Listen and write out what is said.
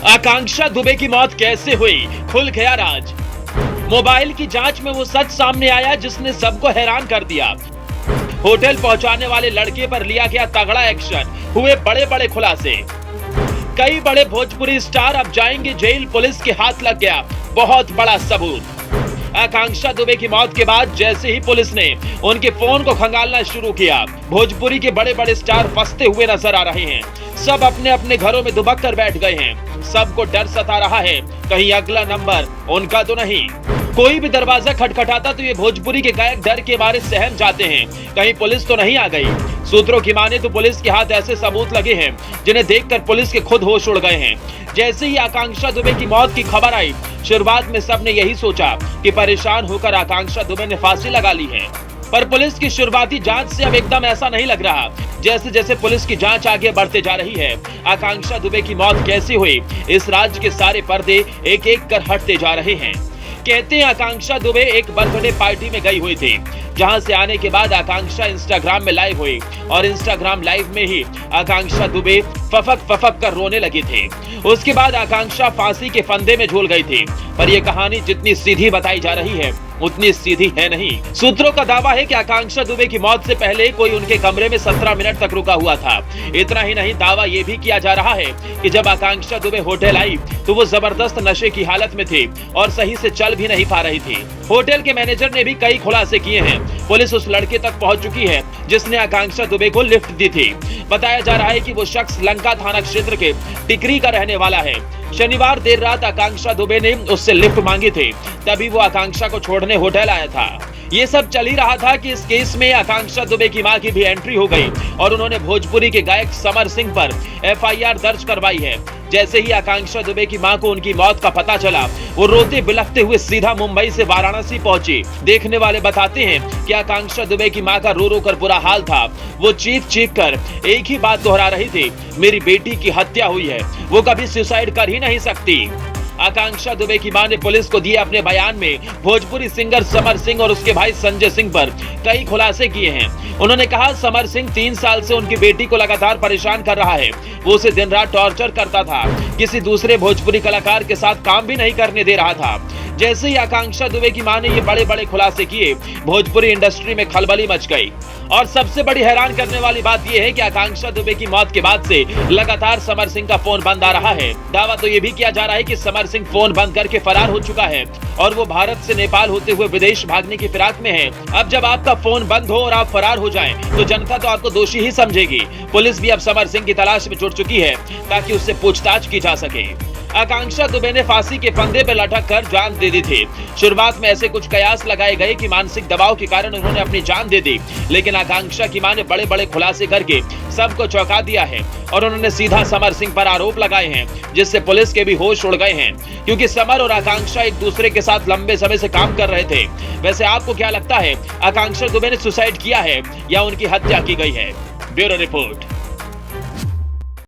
आकांक्षा दुबे की मौत कैसे हुई, खुल गया राज। मोबाइल की जांच में वो सच सामने आया जिसने सबको हैरान कर दिया। होटल पहुंचाने वाले लड़के पर लिया गया तगड़ा एक्शन, हुए बड़े बड़े खुलासे। कई बड़े भोजपुरी स्टार अब जाएंगे जेल, पुलिस के हाथ लग गया बहुत बड़ा सबूत। आकांक्षा दुबे की मौत के बाद जैसे ही पुलिस ने उनके फोन को खंगालना शुरू किया, भोजपुरी के बड़े बड़े स्टार फंसते हुए नजर आ रहे हैं। सब अपने अपने घरों में दुबक कर बैठ गए हैं। सबको डर सता रहा है, कहीं अगला नंबर उनका तो नहीं। कोई भी दरवाजा खटखटाता तो ये भोजपुरी के गायक डर के मारे सहम जाते हैं, कहीं पुलिस तो नहीं आ गई। सूत्रों की माने तो पुलिस के हाथ ऐसे सबूत लगे हैं जिन्हें देखकर पुलिस के खुद होश उड़ गए हैं। जैसे ही आकांक्षा दुबे की मौत की खबर आई, शुरुआत में सबने यही सोचा कि परेशान होकर आकांक्षा दुबे ने फांसी लगा ली है। पर पुलिस की शुरुआती जांच से अब एकदम ऐसा नहीं लग रहा। जैसे जैसे पुलिस की जांच आगे बढ़ते जा रही है, आकांक्षा दुबे की मौत कैसे हुई, इस राज्य के सारे पर्दे एक एक कर हटते जा रहे हैं। कहते हैं आकांक्षा दुबे एक बर्थडे पार्टी में गई हुई थी, जहां से आने के बाद आकांक्षा इंस्टाग्राम में लाइव हुई और इंस्टाग्राम लाइव में ही आकांक्षा दुबे फफक कर रोने लगी थी। उसके बाद आकांक्षा फांसी के फंदे में झूल गई थी। पर यह कहानी जितनी सीधी बताई जा रही है उतनी सीधी है नहीं। सूत्रों का दावा है कि आकांक्षा दुबे की मौत से पहले कोई उनके कमरे में 17 मिनट तक रुका हुआ था। इतना ही नहीं, दावा यह भी किया जा रहा है कि जब आकांक्षा दुबे होटल आई तो वो जबरदस्त नशे की हालत में थी और सही से चल भी नहीं पा रही थी। होटल के मैनेजर ने भी कई खुलासे किए हैं। पुलिस उस लड़के तक पहुंच चुकी है जिसने आकांक्षा दुबे को लिफ्ट दी थी। बताया जा रहा है कि वो शख्स लंका थाना क्षेत्र के टिकरी का रहने वाला है। शनिवार देर रात आकांक्षा दुबे ने उससे लिफ्ट मांगी थी, तभी वो आकांक्षा को छोड़ने होटल आया था। ये सब चल ही रहा था कि इस केस में आकांक्षा दुबे की मां की भी एंट्री हो गई और उन्होंने भोजपुरी के गायक समर सिंह पर FIR दर्ज करवाई है। जैसे ही आकांक्षा दुबे की मां को उनकी मौत का पता चला, वो रोते बिलखते हुए सीधा मुंबई से वाराणसी पहुंची। देखने वाले बताते हैं कि आकांक्षा दुबे की मां का रो रो कर बुरा हाल था। वो चीख कर एक ही बात दोहरा रही थी, मेरी बेटी की हत्या हुई है, वो कभी सुसाइड कर ही नहीं सकती। आकांक्षा दुबे की मां ने पुलिस को दिए अपने बयान में भोजपुरी सिंगर समर सिंह और उसके भाई संजय सिंह पर कई खुलासे किए हैं। उन्होंने कहा, समर सिंह 3 साल से उनकी बेटी को लगातार परेशान कर रहा है। वो उसे दिन रात टॉर्चर करता था, किसी दूसरे भोजपुरी कलाकार के साथ काम भी नहीं करने दे रहा था। जैसे ही आकांक्षा दुबे की मां ने ये बड़े बड़े खुलासे किए, भोजपुरी इंडस्ट्री में खलबली मच गई। और सबसे बड़ी हैरान करने वाली बात यह है कि आकांक्षा दुबे की मौत के बाद से लगातार समर सिंह का फोन बंद आ रहा है। दावा तो ये भी किया जा रहा है कि समर सिंह फोन बंद करके फरार हो चुका है और वो भारत से नेपाल होते हुए विदेश भागने की फिराक में है। अब जब आपका फोन बंद हो और आप फरार हो जाएं, तो जनता तो आपको दोषी ही समझेगी। पुलिस भी अब समर सिंह की तलाश में जुट चुकी है ताकि उससे पूछताछ की जा सके। आकांक्षा दुबे ने फांसी के फंदे पर लटक कर जान दे दी थी। शुरुआत में ऐसे कुछ कयास लगाए गए कि मानसिक दबाव के कारण उन्होंने अपनी जान दे दी, लेकिन आकांक्षा की मां ने बड़े बड़े खुलासे करके सबको चौंका दिया है और उन्होंने सीधा समर सिंह पर आरोप लगाए हैं, जिससे पुलिस के भी होश उड़ गए हैं, क्योंकि समर और आकांक्षा एक दूसरे के साथ लंबे समय से काम कर रहे थे। वैसे आपको क्या लगता है, आकांक्षा दुबे ने सुसाइड किया है या उनकी हत्या की गई है? Bureau report.